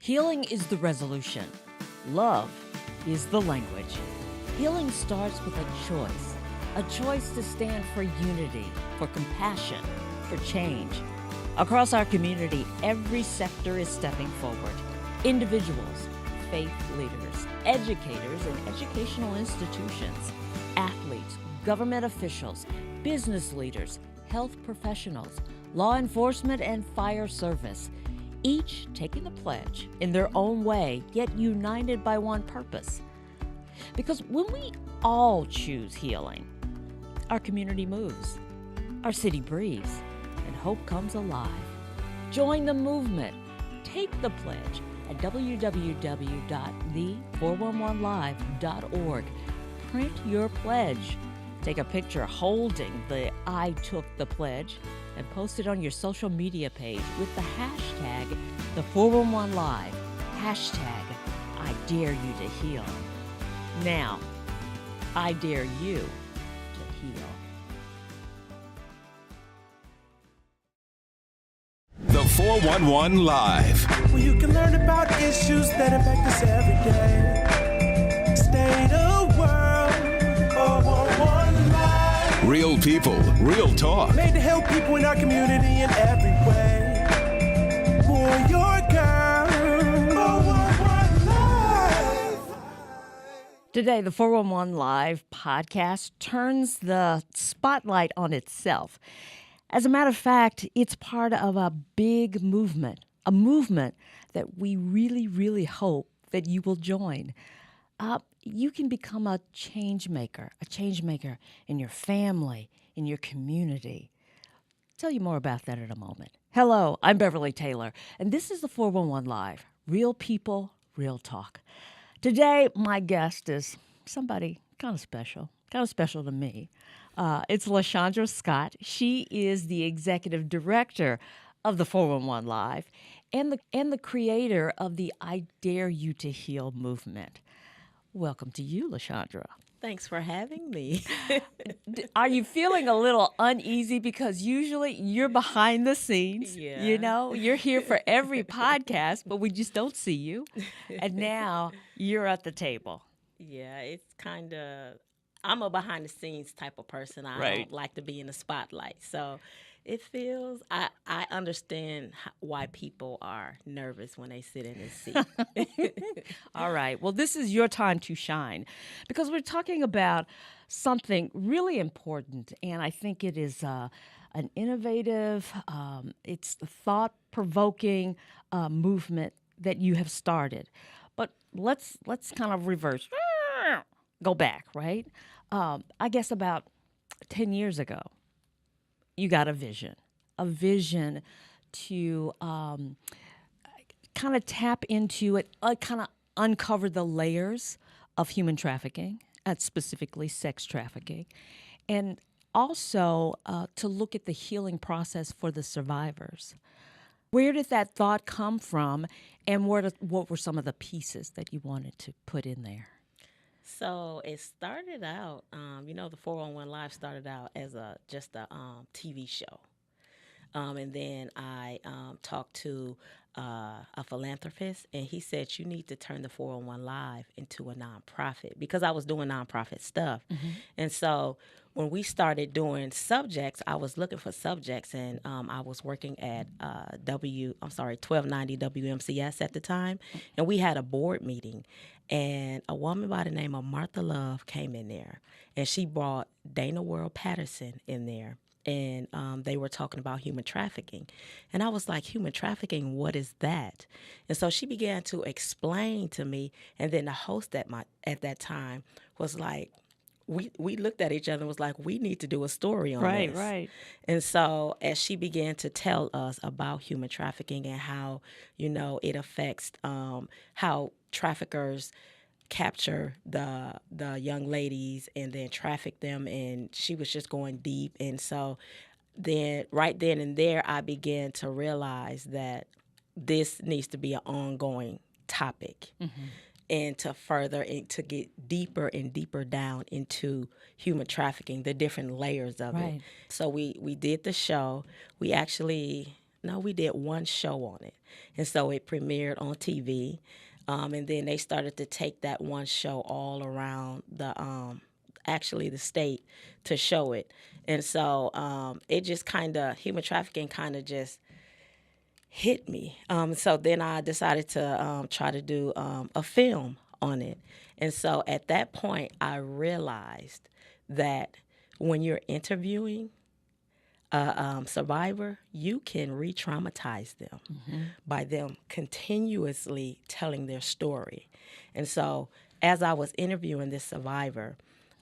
Healing is the resolution. Love is the language. Healing starts with a choice to stand for unity, for compassion, for change. Across our community, every sector is stepping forward. Individuals, faith leaders, educators and educational institutions, athletes, government officials, business leaders, health professionals, law enforcement and fire service, each taking the pledge in their own way, yet united by one purpose. Because when we all choose healing, our community moves, our city breathes, and hope comes alive. Join the movement. Take the pledge at www.the411live.org. Print your pledge. Take a picture holding the I Took the Pledge and post it on your social media page with the hashtag the411live. Hashtag I dare you to heal. Now, I dare you to heal. The 411 Live. Where you can learn about issues that impact us every day. State of world, 411 Live. Real people, real talk. Made to help people in our community in every way. For your girl, 411 Live. Today, the 411 Live podcast turns the spotlight on itself. As a matter of fact, it's part of a big movement, a movement that we really, really hope that you will join. You can become a change maker in your family, in your community. I'll tell you more about that in a moment. Hello, I'm Beverly Taylor, and this is the 411 Live, real people, real talk. Today, my guest is somebody kind of special to me. It's LaShondra Scott. She is the executive director of the 411 Live and the creator of the I Dare You to Heal movement. Welcome to you, LaShondra. Thanks for having me. Are you feeling a little uneasy because usually you're behind the scenes? Yeah. You know, you're here for every podcast, but we just don't see you. And now you're at the table. Yeah, it's kind of, I'm a behind the scenes type of person. I Right. don't like to be in the spotlight. So it feels, I understand why people are nervous when they sit in this seat. All right. Well, this is your time to shine because we're talking about something really important, and I think it is an innovative, it's a thought-provoking movement that you have started. But let's kind of reverse, go back, right? I guess about 10 years ago, you got a vision to kind of tap into it, kind of uncover the layers of human trafficking, and specifically sex trafficking, and also to look at the healing process for the survivors. Where did that thought come from, and what were some of the pieces that you wanted to put in there? So it started out, the 411 Live started out as just a TV show. And then I talked to a philanthropist, and he said, you need to turn the 411 Live into a nonprofit, because I was doing nonprofit stuff. Mm-hmm. And so when we started doing subjects, I was looking for subjects, and I was working at 1290 WMCS at the time, and we had a board meeting, and a woman by the name of Martha Love came in there, and she brought Dana World Patterson in there. And they were talking about human trafficking. And I was like, human trafficking, what is that? And so she began to explain to me. And then the host at that time was like, we looked at each other and was like, we need to do a story on this. Right. And so as she began to tell us about human trafficking and how, it affects how traffickers capture the young ladies and then traffic them, and she was just going deep. And so then right then and there, I began to realize that this needs to be an ongoing topic. Mm-hmm. And to further and to get deeper and deeper down into human trafficking, the different layers of it. So we did the show. We actually No, we did one show on it. And so it premiered on TV. And then they started to take that one show all around the state to show it. And so it just human trafficking kind of just hit me. So then I decided to try to do a film on it. And so at that point, I realized that when you're interviewing a survivor, you can re-traumatize them by them continuously telling their story. And so as I was interviewing this survivor,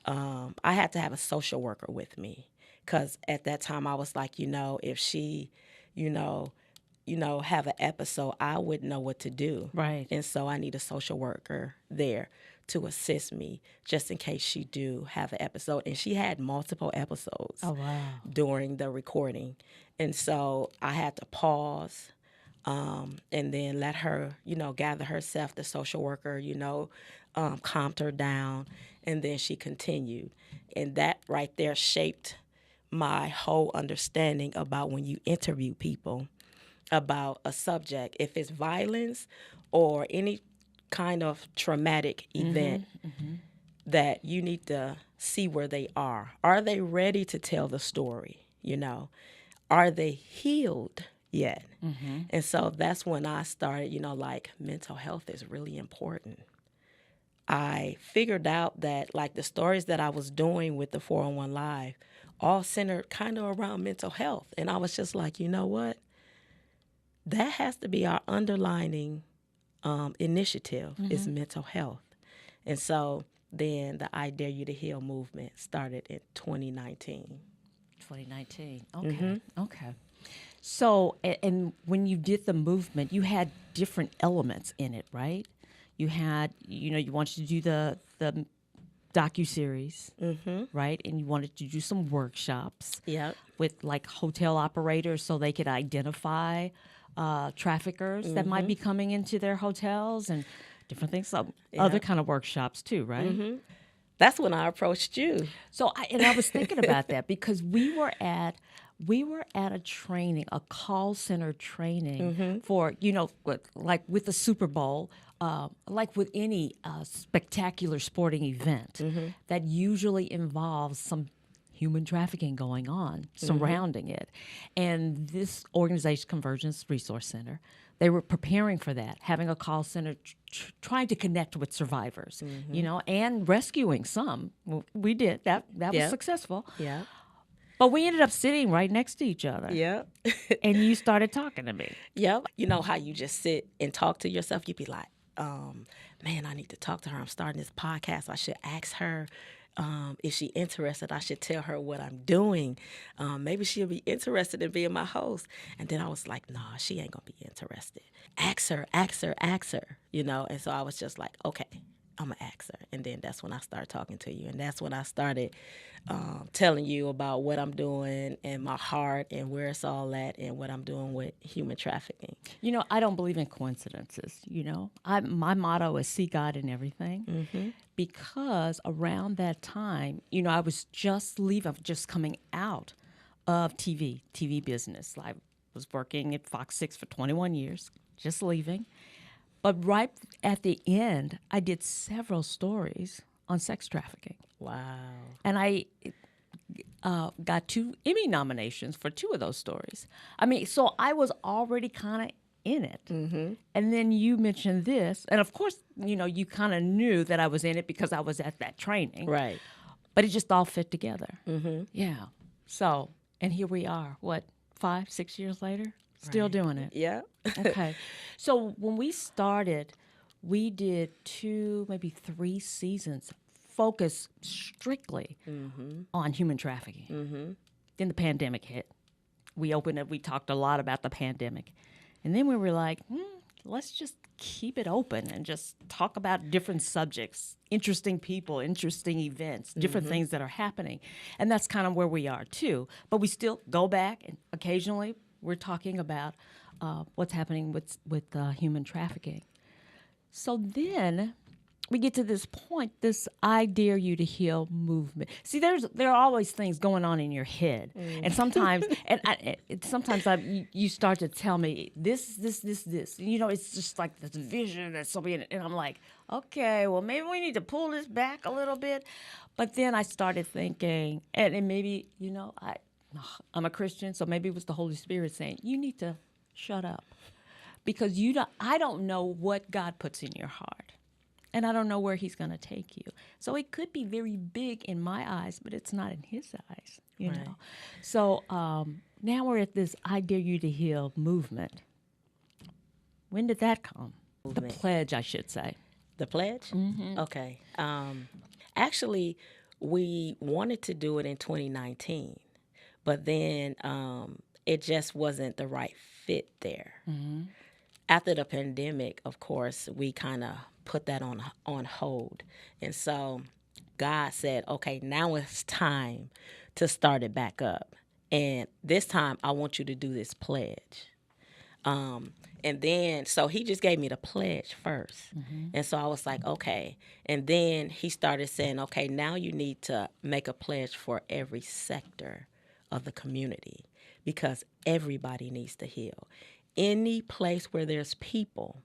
I had to have a social worker with me, because at that time I was like, if she, have an episode, I wouldn't know what to do. Right. And so I need a social worker there to assist me just in case she do have an episode. And she had multiple episodes during the recording. And so I had to pause and then let her, gather herself, the social worker, calmed her down. And then she continued. And that right there shaped my whole understanding about when you interview people about a subject, if it's violence or any kind of traumatic event, that you need to see where they are. Are they ready to tell the story? Are they healed yet? And so that's when I started, mental health is really important. I figured out that the stories that I was doing with the 401 Live all centered kind of around mental health. And I was just like, you know what? That has to be our underlining initiative is mental health. And so then the I Dare You to Heal movement started in 2019. 2019. Okay. Okay. So, and when you did the movement, you had different elements in it, right? You had, you wanted to do the docuseries, right? And you wanted to do some workshops with hotel operators so they could identify traffickers that might be coming into their hotels and different things. So other kind of workshops too, right? That's when I approached you. So I was thinking about that because we were at a training, a call center training for, with the Super Bowl, like with any spectacular sporting event that usually involves some human trafficking going on surrounding it. And this organization, Convergence Resource Center, they were preparing for that, having a call center trying to connect with survivors, and rescuing some. We did. That was successful. Yeah. But we ended up sitting right next to each other. Yeah. And you started talking to me. Yeah. You know how you just sit and talk to yourself? You'd be like, man, I need to talk to her. I'm starting this podcast. I should ask her if she's interested. I should tell her what I'm doing. Maybe she'll be interested in being my host. And then I was like, nah, she ain't going to be interested. Ask her. And so I was just like, okay, I'm going to ask her. And then that's when I started talking to you. And that's when I started telling you about what I'm doing and my heart and where it's all at and what I'm doing with human trafficking. I don't believe in coincidences, my motto is see God in everything. Because around that time, I was just coming out of TV business. I was working at Fox 6 for 21 years, just leaving. But right at the end, I did several stories on sex trafficking. Wow. And I got 2 Emmy nominations for 2 of those stories. So I was already kind of in it. And then you mentioned this. And of course, you kind of knew that I was in it because I was at that training. Right. But it just all fit together. Yeah. So, and here we are, 5, 6 years later? Still doing it. Yeah. Okay. So when we started, we did 2, maybe 3 seasons focused strictly on human trafficking. Then the pandemic hit. We opened it. We talked a lot about the pandemic. And then we were like, let's just keep it open and just talk about different subjects, interesting people, interesting events, different things that are happening. And that's kind of where we are, too. But we still go back, and occasionally we're talking about what's happening with human trafficking. So then we get to this point, this "I dare you to heal" movement. See, there are always things going on in your head, and sometimes, you start to tell me this. You know, it's just like this vision that's so big, and I'm like, okay, well, maybe we need to pull this back a little bit. But then I started thinking, and maybe, you know, I'm a Christian, so maybe it was the Holy Spirit saying, you need to shut up, because I don't know what God puts in your heart. And I don't know where he's going to take you. So it could be very big in my eyes, but it's not in his eyes, you know. So now we're at this "I Dare You to Heal" movement. When did that come? The pledge, I should say. The pledge? Mm-hmm. Okay. Actually, we wanted to do it in 2019, but then it just wasn't the right fit there. Mm-hmm. After the pandemic, of course, we kind of put that on hold. And so God said, okay, now it's time to start it back up. And this time I want you to do this pledge. And then, so he just gave me the pledge first. Mm-hmm. And so I was like, okay. And then he started saying, okay, now you need to make a pledge for every sector of the community, because everybody needs to heal. Any place where there's people,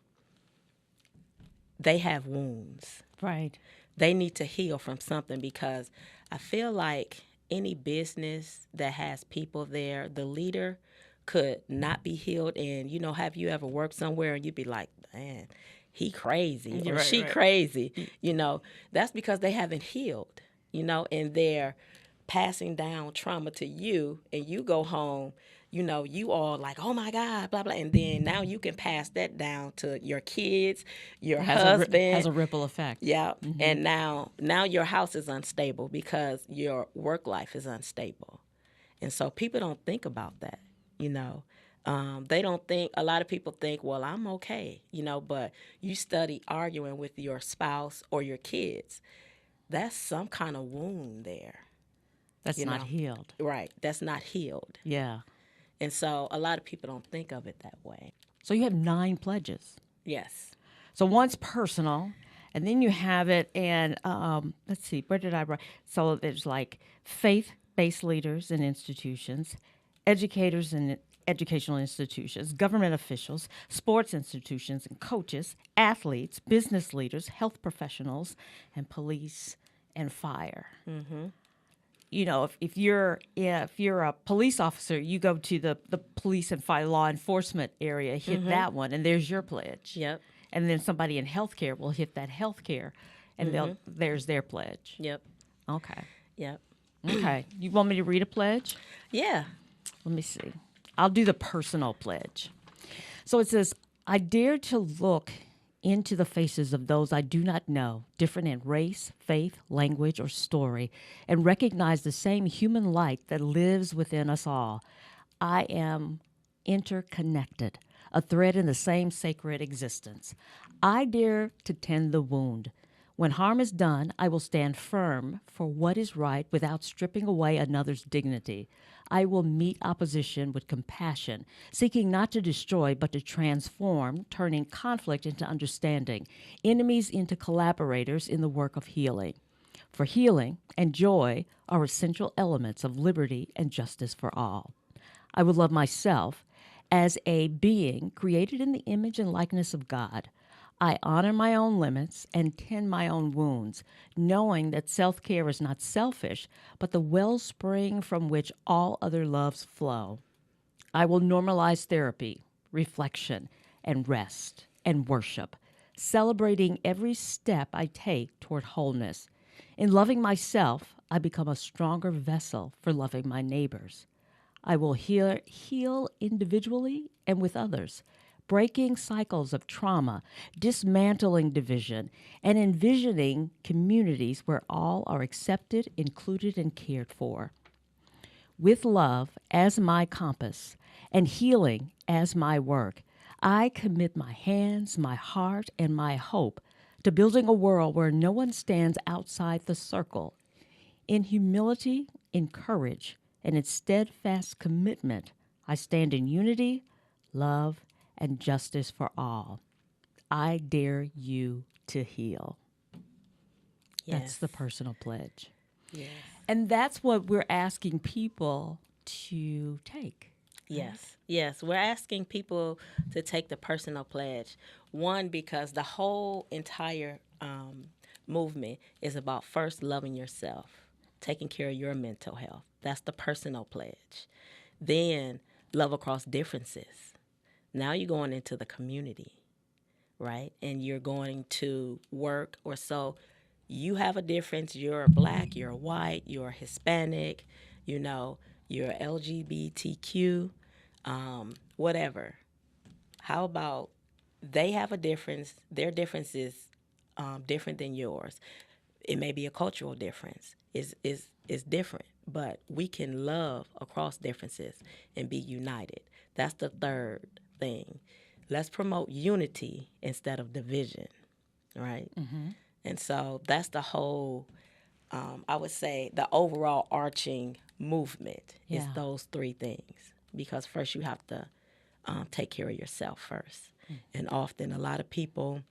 they have wounds. Right. They need to heal from something, because I feel like any business that has people there, the leader could not be healed. And, you know, have you ever worked somewhere and you'd be like, man, he crazy or she crazy? You know, that's because they haven't healed, you know, and they're passing down trauma to you, and you go home, you know, you all like, oh my God, blah, blah. And then now you can pass that down to your kids, your husband. Has a ripple effect. Yeah. Mm-hmm. And now your house is unstable because your work life is unstable. And so people don't think about that, you know. They don't think, a lot of people think, well, I'm okay, you know, but you study arguing with your spouse or your kids. That's some kind of wound there. That's not healed. Right. That's not healed. Yeah. And so a lot of people don't think of it that way. So you have 9 pledges. Yes. So one's personal, and then you have it, and let's see, where did I write? So there's like faith-based leaders and institutions, educators and educational institutions, government officials, sports institutions and coaches, athletes, business leaders, health professionals, and police and fire. Mm-hmm. You know, if you're a police officer, you go to the police and fire law enforcement area, hit that one, and there's your pledge. Yep. And then somebody in healthcare will hit that healthcare, and there's their pledge. Yep. Okay. Yep. Okay. You want me to read a pledge? Yeah. Let me see. I'll do the personal pledge. So it says, "I dare to look into the faces of those I do not know, different in race, faith, language, or story, and recognize the same human light that lives within us all. I am interconnected, a thread in the same sacred existence. I dare to tend the wound. When harm is done, I will stand firm for what is right without stripping away another's dignity. I will meet opposition with compassion, seeking not to destroy but to transform, turning conflict into understanding, enemies into collaborators in the work of healing. For healing and joy are essential elements of liberty and justice for all. I will love myself as a being created in the image and likeness of God. I honor my own limits and tend my own wounds, knowing that self-care is not selfish, but the wellspring from which all other loves flow. I will normalize therapy, reflection, and rest, and worship, celebrating every step I take toward wholeness. In loving myself, I become a stronger vessel for loving my neighbors. I will heal individually and with others, breaking cycles of trauma, dismantling division, and envisioning communities where all are accepted, included, and cared for. With love as my compass and healing as my work, I commit my hands, my heart, and my hope to building a world where no one stands outside the circle. In humility, in courage, and in steadfast commitment, I stand in unity, love, and justice for all. I dare you to heal. That's the personal pledge. Yes. And that's what we're asking people to take. Yes, yes. We're asking people to take the personal pledge. One, because the whole entire movement is about first loving yourself, taking care of your mental health. That's the personal pledge. Then, love across differences. Now you're going into the community, right? And you're going to work or so. You have a difference. You're black, you're white, you're Hispanic, you know, you're LGBTQ, whatever. How about they have a difference? Their difference is different than yours. It may be a cultural difference. Is different, but we can love across differences and be united. That's the third thing. Let's promote unity instead of division, right? Mm-hmm. And so that's the whole, I would say, the overall arching movement is those three things. Because first you have to take care of yourself first. And often a lot of people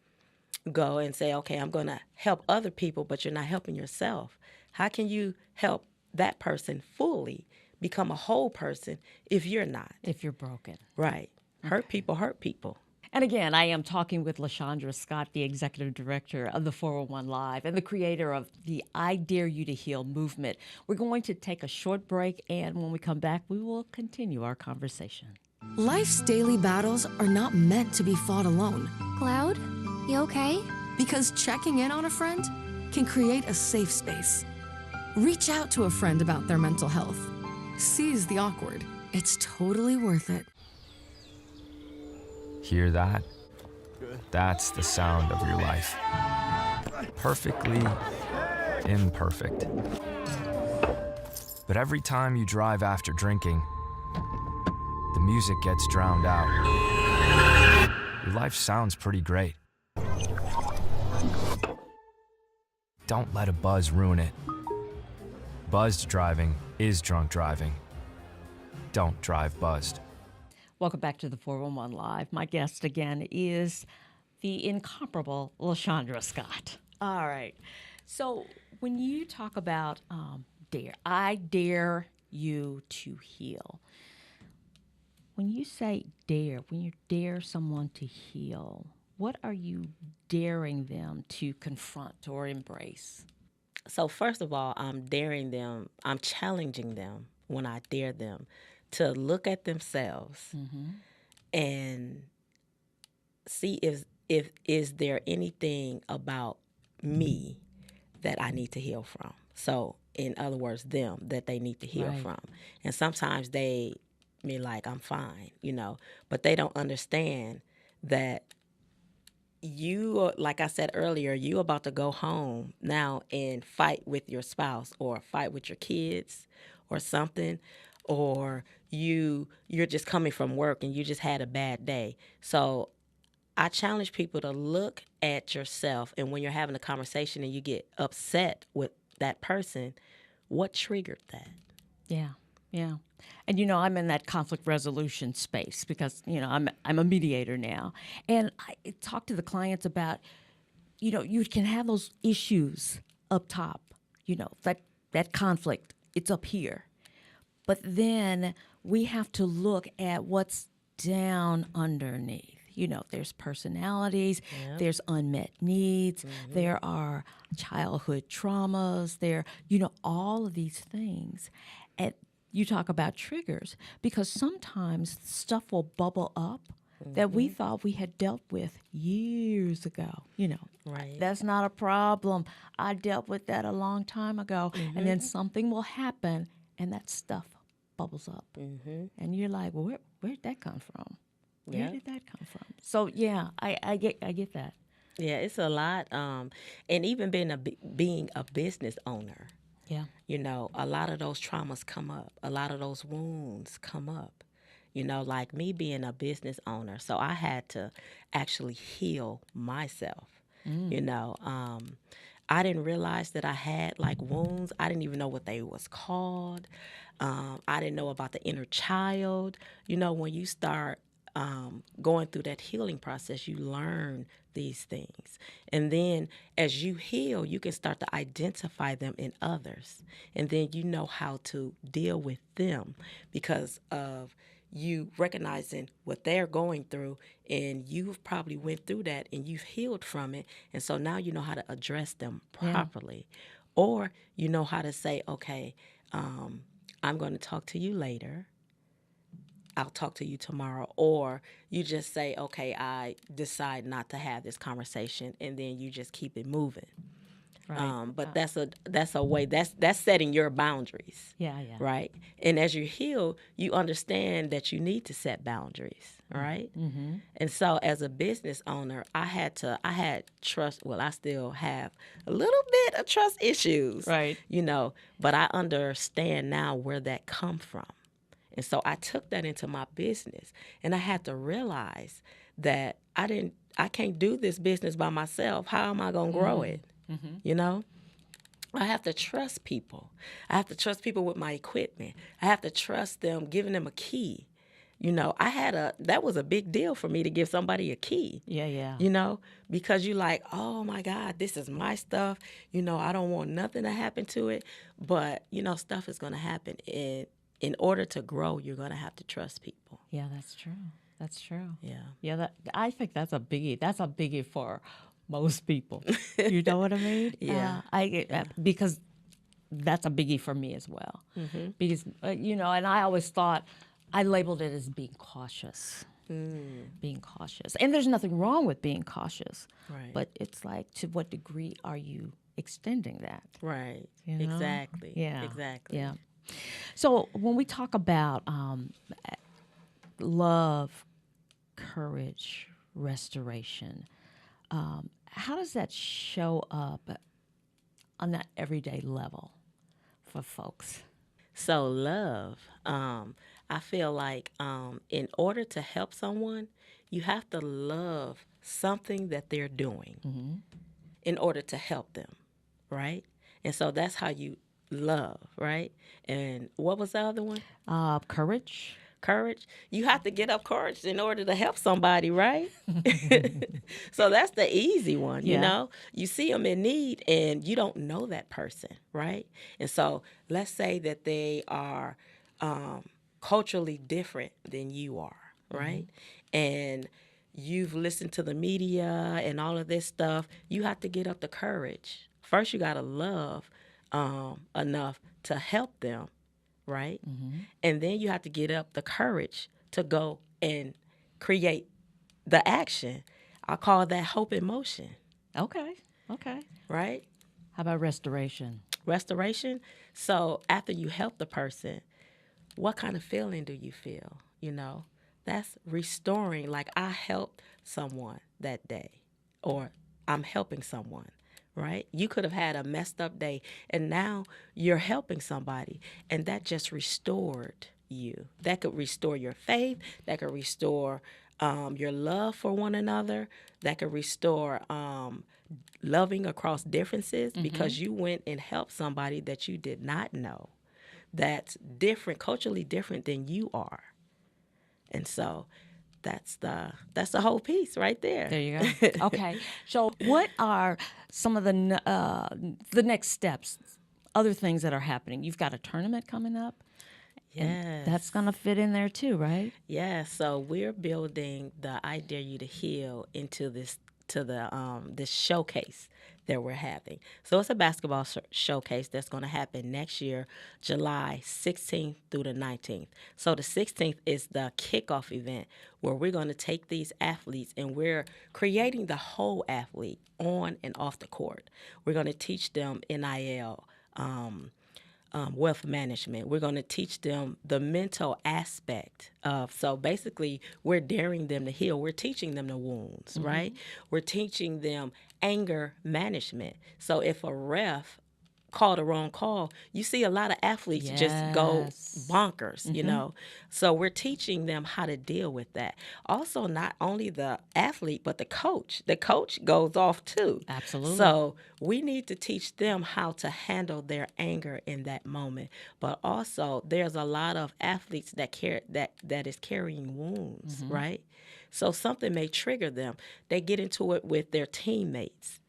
go and say, okay, I'm going to help other people, but you're not helping yourself. How can you help that person fully become a whole person if you're not? If you're broken. Right. Hurt people hurt people. And again, I am talking with LaShondra Scott, the executive director of the 401 Live and the creator of the I Dare You to Heal movement. We're going to take a short break, and when we come back, we will continue our conversation. Life's daily battles are not meant to be fought alone. Cloud, you okay? Because checking in on a friend can create a safe space. Reach out to a friend about their mental health. Seize the awkward. It's totally worth it. Hear that? That's the sound of your life. Perfectly imperfect. But every time you drive after drinking, the music gets drowned out. Your life sounds pretty great. Don't let a buzz ruin it. Buzzed driving is drunk driving. Don't drive buzzed. Welcome back to the 411 Live. My guest again is the incomparable LaShondra Scott. All right. So when you talk about dare, I dare you to heal. When you say dare, when you dare someone to heal, what are you daring them to confront or embrace? So first of all, I'm challenging them when I dare them to look at themselves and see if is there anything about me that I need to heal from. So in other words, them that they need to heal from. And sometimes they be like, I'm fine, but they don't understand that you, like I said earlier, you about to go home now and fight with your spouse or fight with your kids or something, or you're just coming from work and you just had a bad day. So I challenge people to look at yourself, and when you're having a conversation and you get upset with that person, what triggered that? Yeah. And I'm in that conflict resolution space because I'm a mediator now, and I talk to the clients about you can have those issues up top, that conflict, it's up here, but then we have to look at what's down underneath. There's personalities, there's unmet needs, there are childhood traumas, there, all of these things. And you talk about triggers because sometimes stuff will bubble up that we thought we had dealt with years ago. Right. That's not a problem. I dealt with that a long time ago. And then something will happen and that stuff bubbles up. And you're like, well, where'd that come from? Where did that come from? So, yeah, I get that. Yeah, it's a lot. And even being a business owner. Yeah. A lot of those traumas come up. A lot of those wounds come up. Like me being a business owner. So I had to actually heal myself. I didn't realize that I had wounds. I didn't even know what they was called. I didn't know about the inner child. When you start going through that healing process, you learn these things. And then as you heal, you can start to identify them in others. And then you know how to deal with them because of you recognizing what they're going through, and you've probably went through that and you've healed from it. And so now you know how to address them properly. Or you know how to say, okay, I'm going to talk to you later. I'll talk to you tomorrow. Or you just say, okay, I decide not to have this conversation, and then you just keep it moving. Right. But that's a way, that's setting your boundaries. Yeah. Right? And as you heal, you understand that you need to set boundaries, right? Mm-hmm. And so as a business owner, I had trust, well, I still have a little bit of trust issues. Right. But I understand now where that come from. And so I took that into my business, and I had to realize that I can't do this business by myself. How am I going to grow it? Mm-hmm. I have to trust people. I have to trust people with my equipment. I have to trust them, giving them a key. That was a big deal for me to give somebody a key. Yeah. Because you're like, oh my God, this is my stuff. I don't want nothing to happen to it. But, stuff is going to happen. In order to grow, you're going to have to trust people. Yeah, that's true. That's true. Yeah. Yeah, I think that's a biggie. That's a biggie for most people. You know what I mean? Yeah. Because that's a biggie for me as well. Mm-hmm. Because, and I always thought, I labeled it as being cautious. Being cautious. And there's nothing wrong with being cautious. Right. But it's like, to what degree are you extending that? Right. You know? Exactly. Yeah. Exactly. Yeah. So when we talk about love, courage, restoration, how does that show up on that everyday level for folks? So love, I feel like in order to help someone, you have to love something that they're doing in order to help them, right? And so that's how you love, right? And what was the other one? Courage. Courage. You have to get up courage in order to help somebody, right? So that's the easy one, you know? You see them in need and you don't know that person, right? And so let's say that they are culturally different than you are, right? And you've listened to the media and all of this stuff. You have to get up the courage. First, you got to love enough to help them, right? And then you have to get up the courage to go and create the action. I call that hope in motion. Okay. Right? How about restoration? Restoration. So after you help the person, what kind of feeling do you feel? That's restoring. Like, I helped someone that day, or I'm helping someone. Right? You could have had a messed up day, and now you're helping somebody, and that just restored you. That could restore your faith. That could restore your love for one another. That could restore loving across differences because you went and helped somebody that you did not know, that's different, culturally different than you are. And so that's the whole piece right there. There you go. Okay. So what are some of the next steps, other things that are happening? You've got a tournament coming up. Yes. That's going to fit in there too, right? Yeah. So we're building the I Dare You to Heal into this showcase that we're having. So it's a basketball showcase that's going to happen next year, July 16th through the 19th. So the 16th is the kickoff event where we're going to take these athletes and we're creating the whole athlete on and off the court. We're going to teach them NIL, wealth management. We're going to teach them the mental aspect of, so basically we're daring them to heal. We're teaching them the wounds, right? We're teaching them anger management. So if a ref call the wrong call, you see a lot of athletes just go Yes. bonkers, you know. So we're teaching them how to deal with that. Also, not only the athlete, but the coach. The coach goes off too. Absolutely. So we need to teach them how to handle their anger in that moment. But also, there's a lot of athletes that is carrying wounds, right? So something may trigger them. They get into it with their teammates.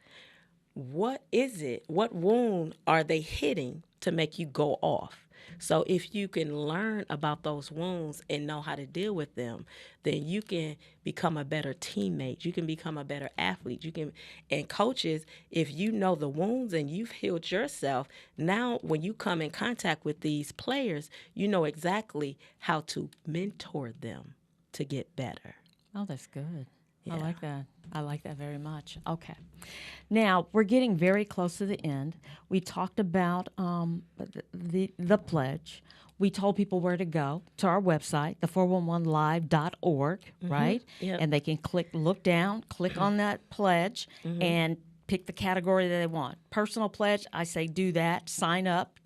What is it? What wound are they hitting to make you go off? So if you can learn about those wounds and know how to deal with them, then you can become a better teammate. You can become a better athlete. And coaches, if you know the wounds and you've healed yourself, now when you come in contact with these players, you know exactly how to mentor them to get better. Oh, that's good. I Yeah. like that. I like that very much. Okay. Now, we're getting very close to the end. We talked about the pledge. We told people where to go to our website, the411live.org, right? Yep. And they can look down, click on that pledge, and pick the category that they want. Personal pledge, I say do that. Sign up.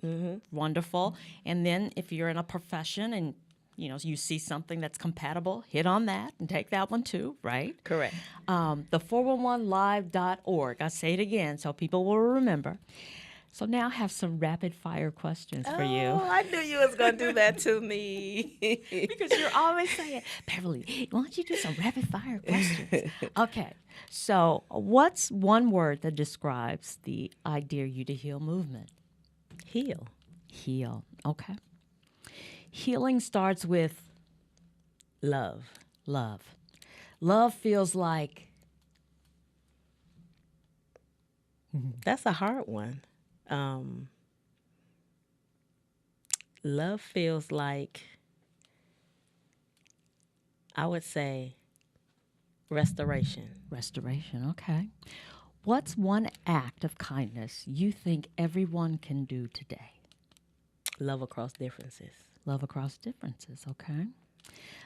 Wonderful. And then if you're in a profession and you see something that's compatible, hit on that and take that one too, right? Correct. The 411live.org. I say it again so people will remember. So now I have some rapid fire questions for you. Oh, I knew you was going to do that to me. Because you're always saying, Beverly, why don't you do some rapid fire questions? Okay. So what's one word that describes the I Dare You to Heal movement? Heal. Heal. Okay. Healing starts with Love. love. Love feels like That's a hard one. Love feels like, I would say, restoration. restoration. Okay. What's one act of kindness you think everyone can do today? Love across differences. Love across differences. Okay.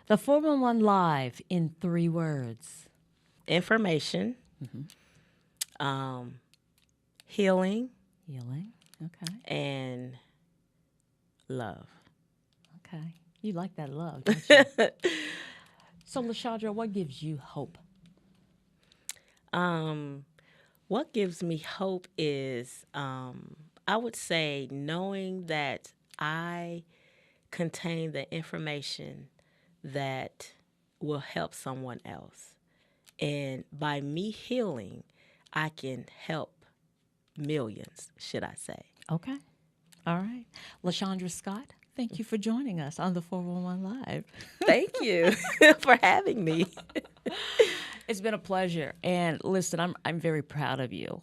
The 411 Live in 3 words. Information. Healing Healing. Okay. and love. Okay. You like that love, don't you? So, LaShondra, what gives you hope? What gives me hope is, I would say, knowing that I contain the information that will help someone else. And by me healing, I can help millions, should I say. Okay. All right. LaShondra Scott, thank you for joining us on the 411 Live. Thank you for having me. It's been a pleasure. And listen, I'm very proud of you.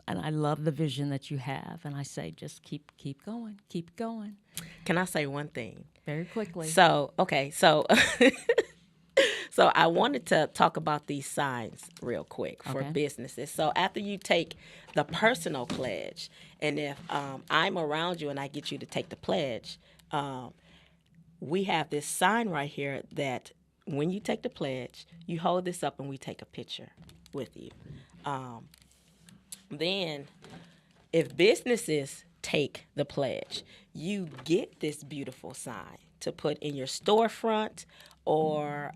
And I love the vision that you have. And I say just keep going, keep going. Can I say one thing? Very quickly. So I wanted to talk about these signs real quick for Okay. businesses. So after you take the personal pledge, and if I'm around you and I get you to take the pledge, we have this sign right here that when you take the pledge, you hold this up and we take a picture with you. Then if businesses take the pledge, you get this beautiful sign to put in your storefront or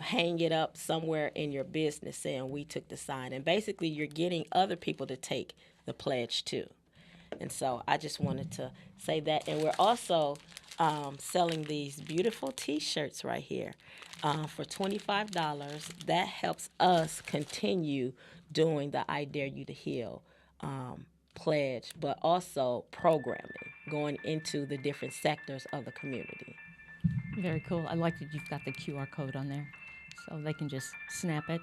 hang it up somewhere in your business saying we took the sign. And basically you're getting other people to take the pledge too. And so I just wanted to say that. And we're also selling these beautiful T-shirts right here for $25. That helps us continue doing the I Dare You to Heal pledge, but also programming, going into the different sectors of the community. Very cool. I like that you've got the QR code on there so they can just snap it.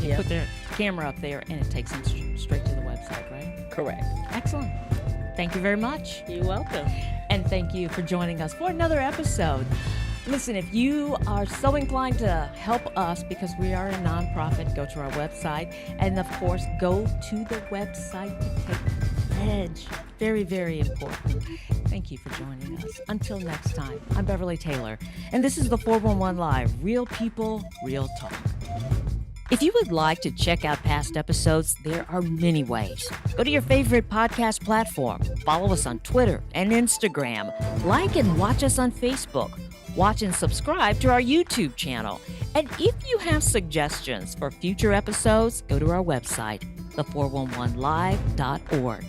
You Yep. put their camera up there and it takes them straight to the website, right? Correct. Excellent. Thank you very much. You're welcome. And thank you for joining us for another episode. Listen, if you are so inclined to help us, because we are a nonprofit, go to our website. And of course, go to the website to take the pledge. Very, very important. Thank you for joining us. Until next time, I'm Beverly Taylor, and this is the 411 Live. Real people, real talk. If you would like to check out past episodes, there are many ways. Go to your favorite podcast platform, follow us on Twitter and Instagram, like and watch us on Facebook, watch and subscribe to our YouTube channel. And if you have suggestions for future episodes, go to our website, the411live.org.